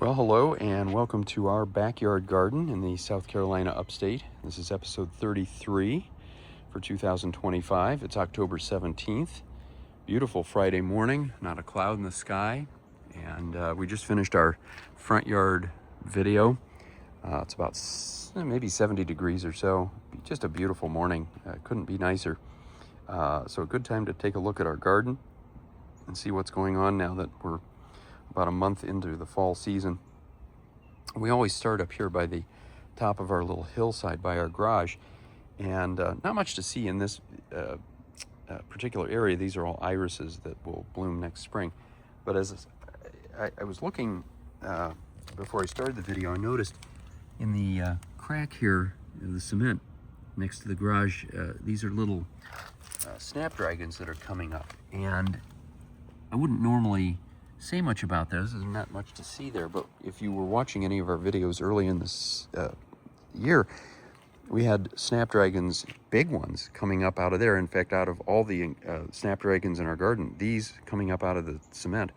Well, hello and welcome to our backyard garden in the South Carolina upstate. This is episode 33 for 2025. It's October 17th. Beautiful Friday morning, not a cloud in the sky. And we just finished our front yard video. It's about maybe 70 degrees or so. Just a beautiful morning. Couldn't be nicer. So a good time to take a look at our garden and see what's going on now that we're about a month into the fall season. We always start up here by the top of our little hillside by our garage, and not much to see in this particular area. These are all irises that will bloom next spring. But as I was looking before I started the video, I noticed in the crack here in the cement next to the garage, these are little snapdragons that are coming up. And I wouldn't normally say much about this. There's not much to see there, but if you were watching any of our videos early in this year, we had snapdragons, big ones, coming up out of there. In fact, out of all the snapdragons in our garden, these coming up out of the cement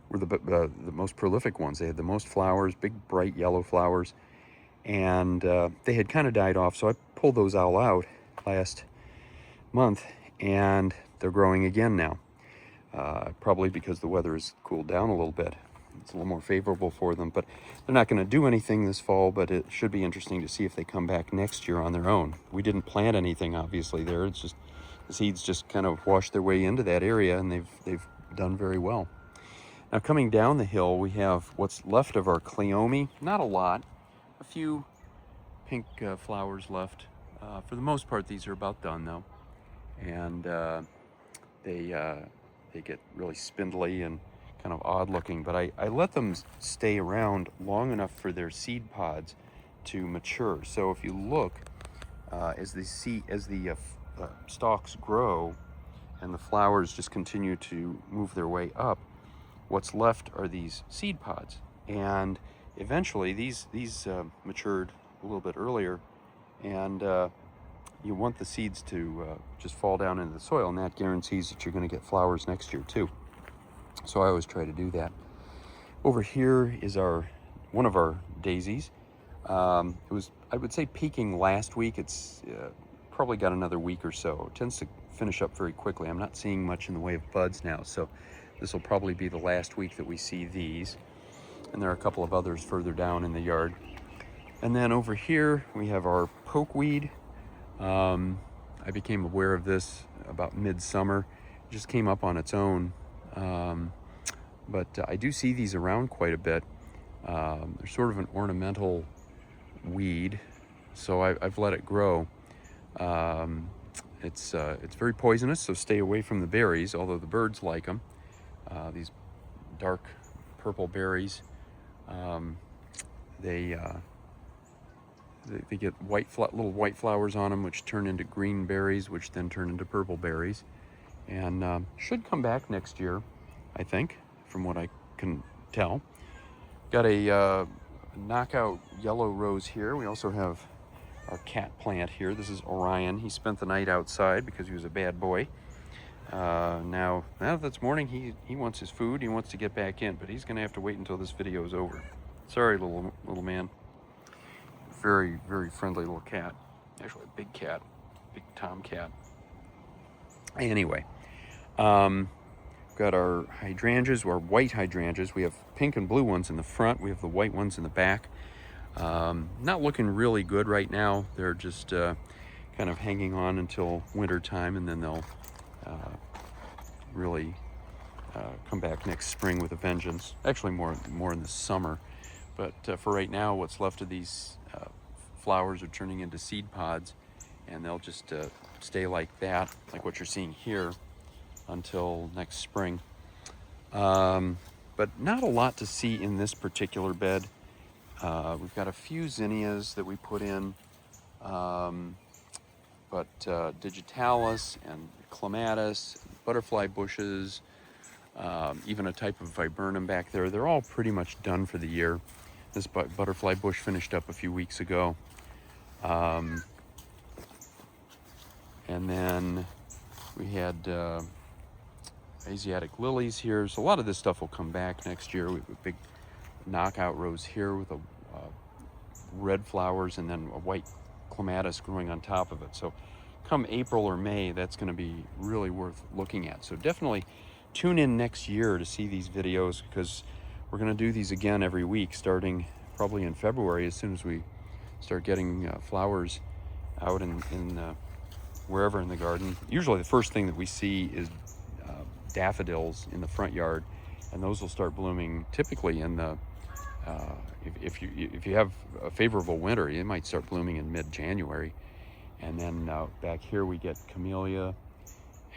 were the most prolific ones. They had the most flowers, big bright yellow flowers, and they had kind of died off, so I pulled those all out last month, and they're growing again now. Probably because the weather has cooled down a little bit. It's a little more favorable for them, but they're not going to do anything this fall, but it should be interesting to see if they come back next year on their own. We didn't plant anything, obviously, there. It's just the seeds just kind of washed their way into that area, and they've done very well. Now, coming down the hill, we have what's left of our cleome. Not a lot. A few pink flowers left. For the most part, these are about done, though. And they get really spindly and kind of odd looking, but I let them stay around long enough for their seed pods to mature. So if you look, as the stalks grow and the flowers just continue to move their way up, what's left are these seed pods. And eventually these matured a little bit earlier, and you want the seeds to just fall down into the soil, and that guarantees that you're going to get flowers next year too. So I always try to do that. Over here is one of our daisies. It was, I would say, peaking last week. It's probably got another week or so. It tends to finish up very quickly. I'm not seeing much in the way of buds now, so this will probably be the last week that we see these. And there are a couple of others further down in the yard. And then over here we have our pokeweed. I became aware of this about midsummer. It just came up on its own. But I do see these around quite a bit. They're sort of an ornamental weed, so I've let it grow. It's very poisonous, so stay away from the berries, although the birds like them. These dark purple berries, they get little white flowers on them, which turn into green berries, which then turn into purple berries, and should come back next year, I think, from what I can tell. Got a knockout yellow rose here. We also have our cat plant here. This is Orion. He spent the night outside because he was a bad boy. Now that it's morning, he wants his food. He wants to get back in, but he's going to have to wait until this video is over. Sorry, little man. Very, very friendly little cat. Actually, a big cat, big tomcat. Anyway, got our hydrangeas, our white hydrangeas. We have pink and blue ones in the front. We have the white ones in the back. Not looking really good right now. They're just kind of hanging on until winter time, and then they'll really come back next spring with a vengeance. Actually, more in the summer. But for right now, what's left of these flowers are turning into seed pods, and they'll just stay like that, like what you're seeing here, until next spring. But not a lot to see in this particular bed. We've got a few zinnias that we put in, but digitalis and clematis, butterfly bushes, even a type of viburnum back there, they're all pretty much done for the year. This butterfly bush finished up a few weeks ago. And then we had Asiatic lilies here. So a lot of this stuff will come back next year. We have a big knockout rows here with red flowers and then a white clematis growing on top of it. So come April or May, that's going to be really worth looking at. So definitely tune in next year to see these videos, because we're going to do these again every week starting probably in February, as soon as we start getting flowers out in wherever in the garden. Usually the first thing that we see is daffodils in the front yard, and those will start blooming typically in the if you have a favorable winter, it might start blooming in mid-January. And then back here we get camellia,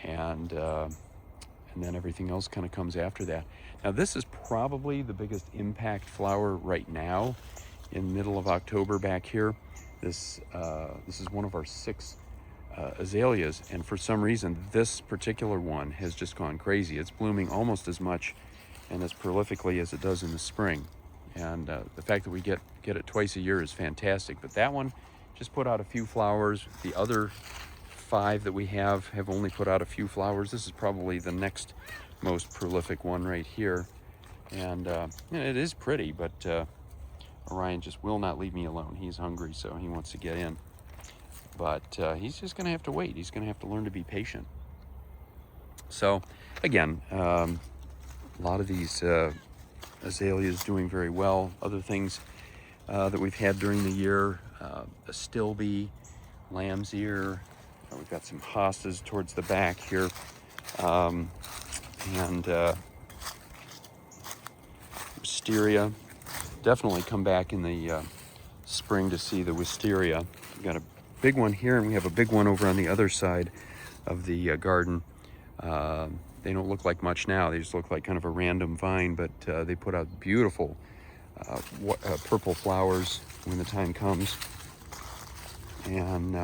and then everything else kind of comes after that. Now this is probably the biggest impact flower right now in middle of October back here. This is one of our 6 azaleas, and for some reason this particular one has just gone crazy. It's blooming almost as much and as prolifically as it does in the spring. And the fact that we get it twice a year is fantastic. But that one just put out a few flowers. The other 5 that we have only put out a few flowers. This is probably the next most prolific one right here. And it is pretty, but Orion just will not leave me alone. He's hungry, so he wants to get in. But he's just going to have to wait. He's going to have to learn to be patient. So again, a lot of these azaleas doing very well. Other things that we've had during the year, a stilby, lamb's ear. We've got some hostas towards the back here, and wisteria. Definitely come back in the spring to see the wisteria. We've got a big one here, and we have a big one over on the other side of the garden. They don't look like much now. They just look like kind of a random vine, but they put out beautiful purple flowers when the time comes. And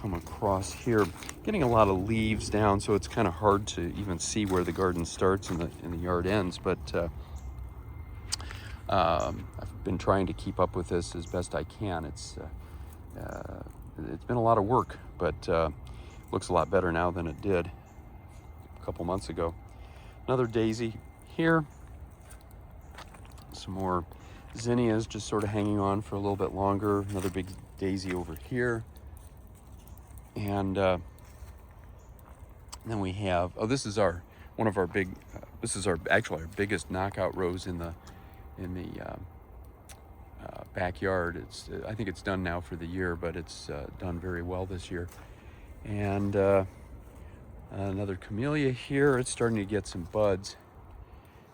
come across here, getting a lot of leaves down, so it's kind of hard to even see where the garden starts and the yard ends. But I've been trying to keep up with this as best I can. It's been a lot of work, but looks a lot better now than it did a couple months ago. Another daisy here. Some more zinnias just sort of hanging on for a little bit longer. Another big daisy over here. And then we have, this is one of our big, this is actually our biggest knockout rose in the backyard. I think it's done now for the year, but it's done very well this year. And another camellia here. It's starting to get some buds,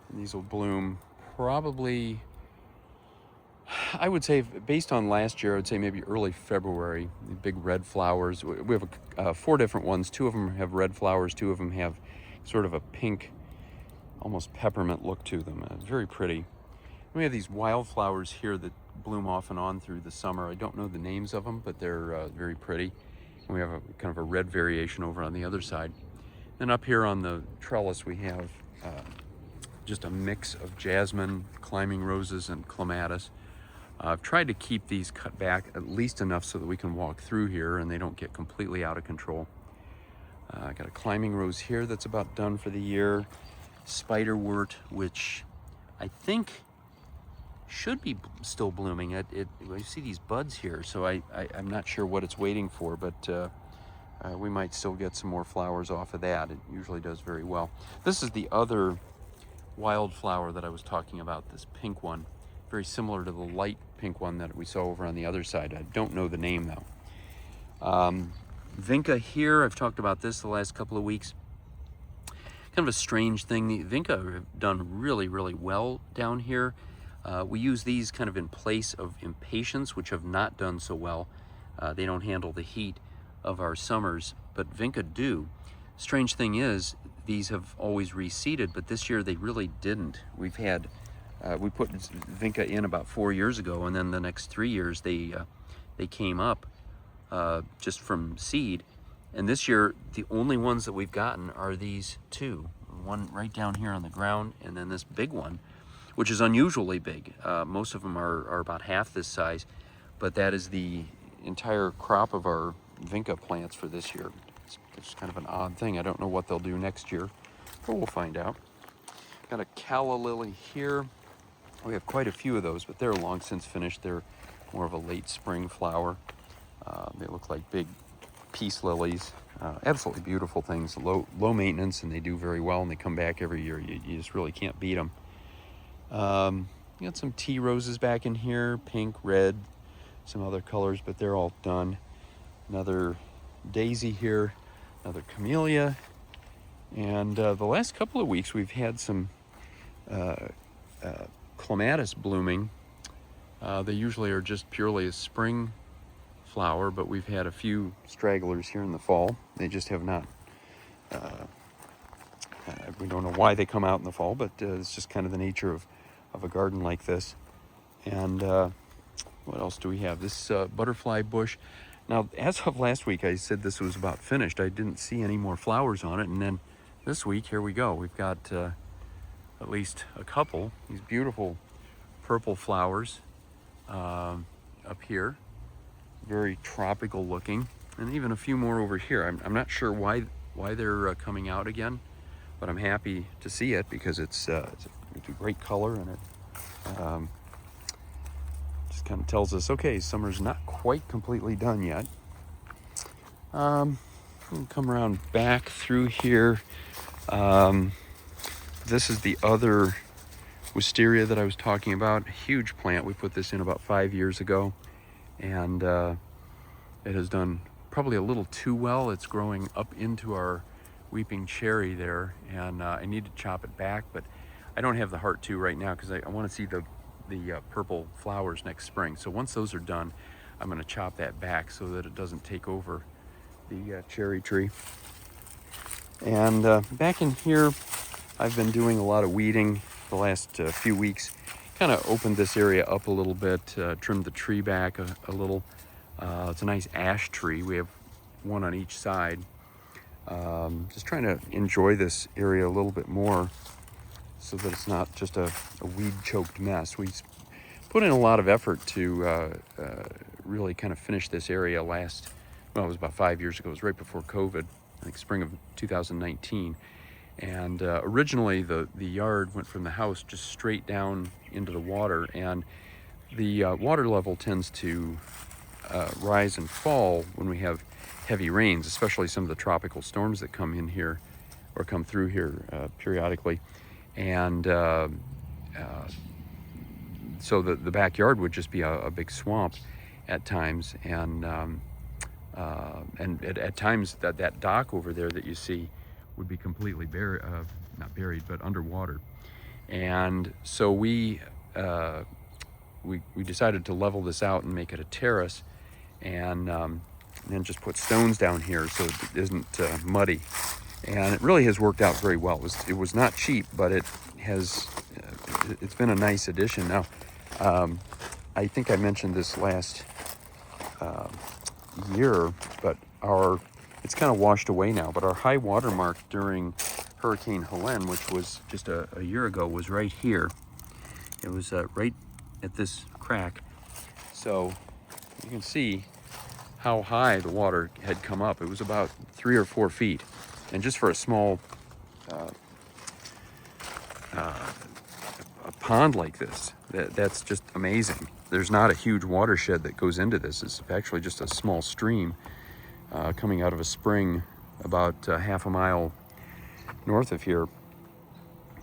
and these will bloom probably, I would say, based on last year, I would say maybe early February. Big red flowers. We have 4 different ones. 2 of them have red flowers. 2 of them have sort of a pink, almost peppermint look to them. Very pretty. We have these wildflowers here that bloom off and on through the summer. I don't know the names of them, but they're very pretty. And we have a kind of a red variation over on the other side. And up here on the trellis, we have just a mix of jasmine, climbing roses, and clematis. I've tried to keep these cut back at least enough so that we can walk through here and they don't get completely out of control. I got a climbing rose here that's about done for the year. Spiderwort, which I think should be still blooming. I see these buds here, so I'm not sure what it's waiting for, but we might still get some more flowers off of that. It usually does very well. This is the other wildflower that I was talking about, this pink one. Very similar to the light pink one that we saw over on the other side. I don't know the name though. Vinca here, I've talked about this the last couple of weeks. Kind of a strange thing. The Vinca have done really, really well down here. We use these kind of in place of impatiens, which have not done so well. They don't handle the heat of our summers, but Vinca do. Strange thing is, these have always reseeded, but this year they really didn't. We've had, we put Vinca in about 4 years ago, and then the next 3 years they came up just from seed. And this year, the only ones that we've gotten are these 2. One right down here on the ground, and then this big one, which is unusually big. Most of them are about half this size, but that is the entire crop of our Vinca plants for this year. It's kind of an odd thing. I don't know what they'll do next year, but we'll find out. Got a calla lily here. We have quite a few of those, but they're long since finished. They're more of a late spring flower. They look like big peace lilies. Absolutely beautiful things. Low maintenance, and they do very well, and they come back every year. You just really can't beat them. You got some tea roses back in here, pink, red, some other colors, but they're all done. Another daisy here, another camellia. And the last couple of weeks we've had some clematis blooming. They usually are just purely a spring flower, but we've had a few stragglers here in the fall. They just have not, we don't know why they come out in the fall, but it's just kind of the nature of a garden like this. And what else do we have? This butterfly bush. Now, as of last week, I said this was about finished. I didn't see any more flowers on it, and then this week, here we go. We've got at least a couple, these beautiful purple flowers up here, very tropical looking, and even a few more over here. I'm not sure why they're coming out again, but I'm happy to see it because it's a great color, and it just kind of tells us, okay, summer's not quite completely done yet. We'll come around back through here. This is the other wisteria that I was talking about. A huge plant. We put this in about 5 years ago, and it has done probably a little too well. It's growing up into our weeping cherry there, and I need to chop it back, but I don't have the heart to right now because I want to see the purple flowers next spring. So once those are done, I'm going to chop that back so that it doesn't take over the cherry tree. And back in here, I've been doing a lot of weeding the last few weeks. Kind of opened this area up a little bit, trimmed the tree back a little. It's a nice ash tree. We have one on each side. Just trying to enjoy this area a little bit more so that it's not just a weed-choked mess. We put in a lot of effort to really kind of finish this area it was about 5 years ago. It was right before COVID, I think spring of 2019. And originally the yard went from the house just straight down into the water, and the water level tends to rise and fall when we have heavy rains, especially some of the tropical storms that come in here or come through here periodically. And so the backyard would just be a big swamp at times, and at times that dock over there that you see would be completely not buried, but underwater. And so we decided to level this out and make it a terrace, and then just put stones down here so it isn't muddy. And it really has worked out very well. It was not cheap, but it's been a nice addition. Now, I think I mentioned this last year, but it's kind of washed away now, but our high water mark during Hurricane Helene, which was just a year ago, was right here. It was right at this crack. So you can see how high the water had come up. It was about 3 or 4 feet. And just for a small a pond like this, that's just amazing. There's not a huge watershed that goes into this. It's actually just a small stream coming out of a spring about half a mile north of here,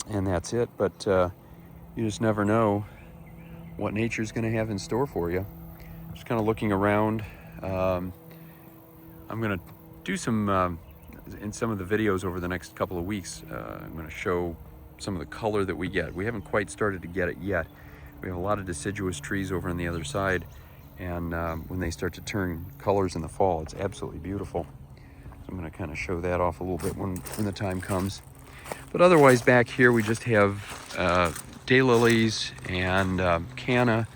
and that's it. But you just never know what nature's going to have in store for you. Just kind of looking around. I'm going to do some in some of the videos over the next couple of weeks. I'm going to show some of the color that we get. We haven't quite started to get it yet. We have a lot of deciduous trees over on the other side, and when they start to turn colors in the fall, it's absolutely beautiful. So I'm going to kind of show that off a little bit when the time comes. But otherwise, back here we just have daylilies and canna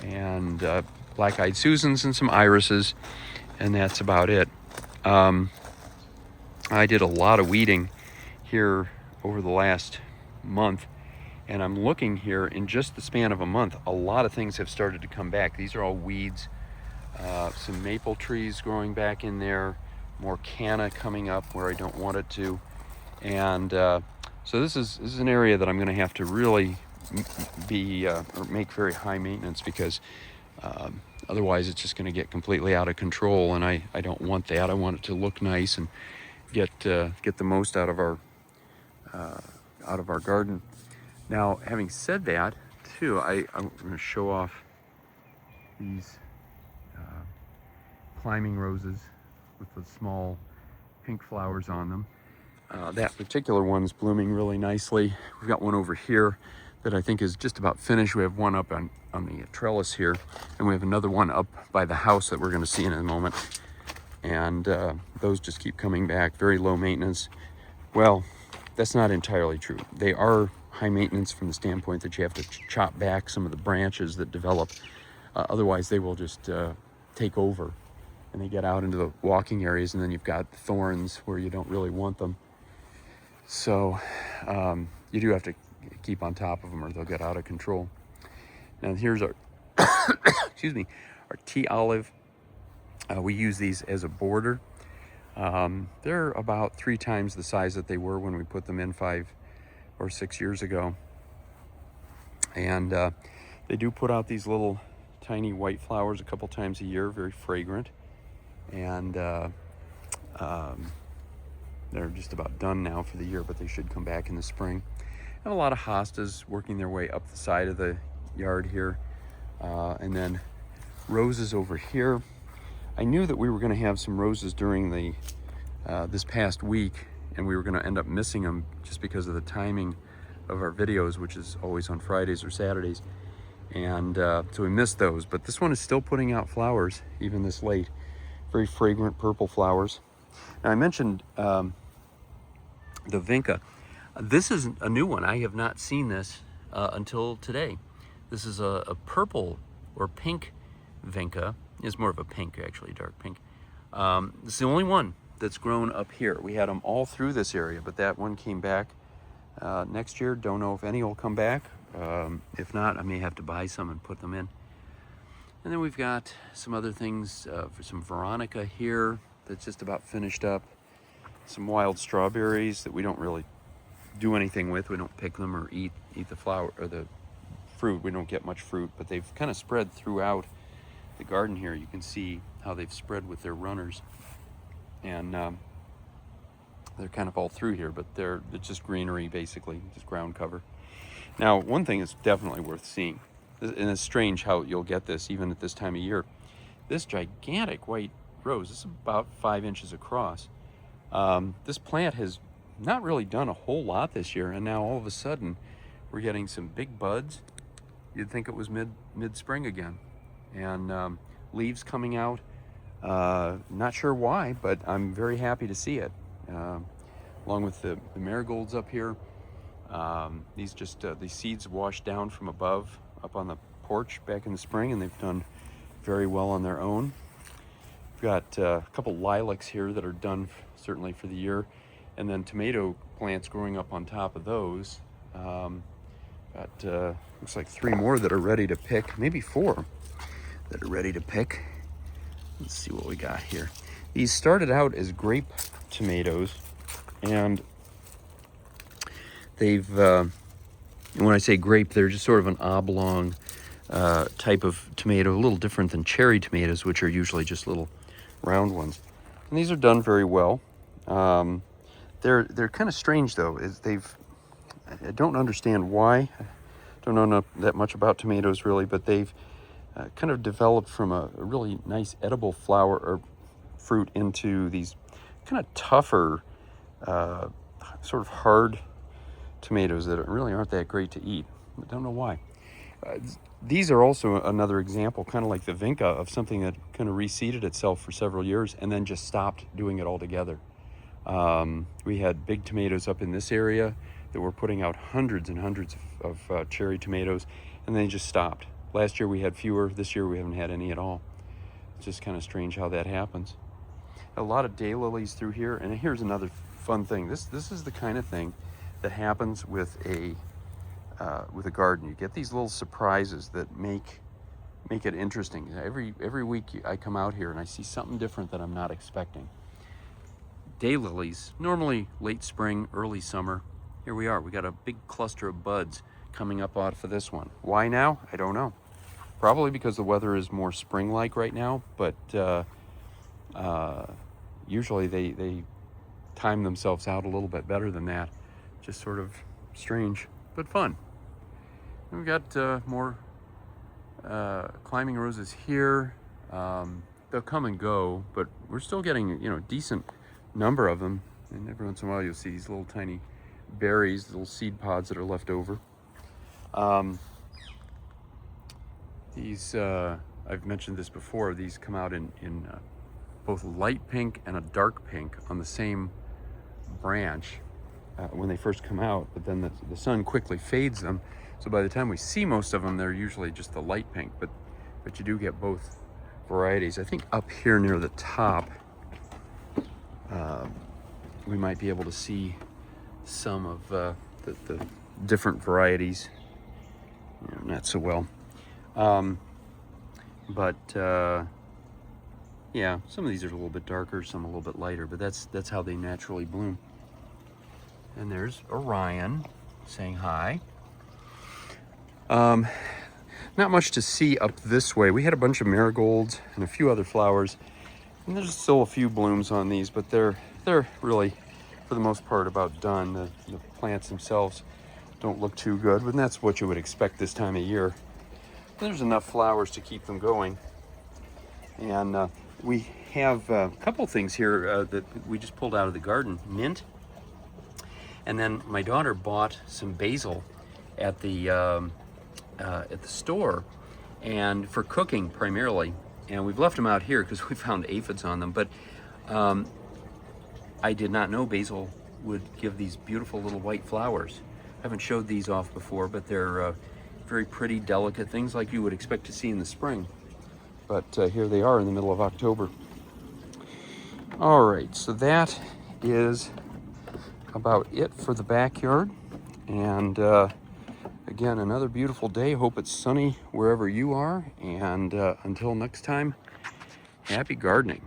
and black-eyed Susans and some irises, and that's about it. I did a lot of weeding here over the last month, and I'm looking here in just the span of a month, a lot of things have started to come back. These are all weeds, some maple trees growing back in there, more canna coming up where I don't want it to. And so this is an area that I'm going to have to really be or make very high maintenance, because otherwise it's just going to get completely out of control, and I don't want that. I want it to look nice and get the most out of our garden. Now, having said that, too, I'm going to show off these climbing roses with the small pink flowers on them. That particular one's blooming really nicely. We've got one over here that I think is just about finished. We have one up on the trellis here, and we have another one up by the house that we're going to see in a moment. And those just keep coming back, very low maintenance. Well, that's not entirely true. They are high maintenance from the standpoint that you have to chop back some of the branches that develop. Otherwise, they will just take over, and they get out into the walking areas, and then you've got thorns where you don't really want them. So you do have to keep on top of them, or they'll get out of control. Now here's our excuse me, our tea olive. We use these as a border. They're about 3 times the size that they were when we put them in 5 or 6 years ago. And they do put out these little tiny white flowers a couple times a year, very fragrant. And they're just about done now for the year, but they should come back in the spring. And a lot of hostas working their way up the side of the yard here. And then roses over here. I knew that we were going to have some roses during the this past week, and we were going to end up missing them just because of the timing of our videos, which is always on Fridays or Saturdays. And so we missed those, but this one is still putting out flowers even this late. Very fragrant purple flowers. Now, I mentioned the vinca. This is a new one. I have not seen this until today. This is a purple or pink vinca. It's more of a pink, actually, dark pink. This is the only one that's grown up here. We had them all through this area, but that one came back next year. Don't know if any will come back. If not, I may have to buy some and put them in. And then we've got some other things, for some Veronica here that's just about finished up. Some wild strawberries that we don't really do anything with. We don't pick them or eat the flower or the fruit. We don't get much fruit, but they've kind of spread throughout the garden here. You can see how they've spread with their runners, and they're kind of all through here, but it's just greenery, basically, just ground cover. Now, one thing is definitely worth seeing, and it's strange how you'll get this even at this time of year. This gigantic white rose, this is about 5 inches across. This plant has not really done a whole lot this year, and now all of a sudden we're getting some big buds. You'd think it was mid-spring again, and leaves coming out. Not sure why, but I'm very happy to see it. Along with the marigolds up here. These seeds washed down from above up on the porch back in the spring, and they've done very well on their own. We've got a couple lilacs here that are done certainly for the year, and then tomato plants growing up on top of those. Looks like 3 more that are ready to pick, maybe 4 that are ready to pick. Let's see what we got here. These started out as grape tomatoes, and they've, when I say grape, they're just sort of an oblong type of tomato, a little different than cherry tomatoes, which are usually just little round ones. And these are done very well. They're kind of strange though. I don't understand why. I don't know that much about tomatoes really, but they've kind of developed from a really nice edible flower or fruit into these kind of tougher, sort of hard tomatoes that really aren't that great to eat. I don't know why. These are also another example, kind of like the vinca, of something that kind of reseeded itself for several years and then just stopped doing it altogether. We had big tomatoes up in this area that were putting out hundreds and hundreds of cherry tomatoes, and they just stopped. Last year we had fewer. This year we haven't had any at all. It's just kind of strange how that happens. A lot of daylilies through here, and here's another fun thing. This is the kind of thing that happens with a garden. You get these little surprises that make it interesting. Every week I come out here and I see something different that I'm not expecting. Daylilies, normally late spring, early summer. Here we are. We got a big cluster of buds coming up off of this one. Why now? I don't know. Probably because the weather is more spring-like right now, but usually they time themselves out a little bit better than that. Just sort of strange, but fun. And we've got more climbing roses here. They'll come and go, but we're still getting, you know, a decent number of them. And every once in a while you'll see these little tiny berries, little seed pods that are left over. These, I've mentioned this before, these come out in both light pink and a dark pink on the same branch when they first come out, but then the sun quickly fades them. So by the time we see most of them, they're usually just the light pink, but you do get both varieties. I think up here near the top, we might be able to see some of the different varieties. You know, not so well. Yeah, some of these are a little bit darker, some a little bit lighter, but that's how they naturally bloom. And there's Orion saying hi. Not much to see up this way. We had a bunch of marigolds and a few other flowers, and there's still a few blooms on these, but they're really, for the most part, about done. The plants themselves don't look too good, but that's what you would expect this time of year. There's enough flowers to keep them going. And we have a couple things here that we just pulled out of the garden. Mint. And then my daughter bought some basil at the store, and for cooking primarily. And we've left them out here because we found aphids on them. But I did not know basil would give these beautiful little white flowers. I haven't showed these off before, but they're very pretty, delicate, things like you would expect to see in the spring. But here they are in the middle of October. All right, so that is about it for the backyard. And again, another beautiful day. Hope it's sunny wherever you are. And until next time, happy gardening.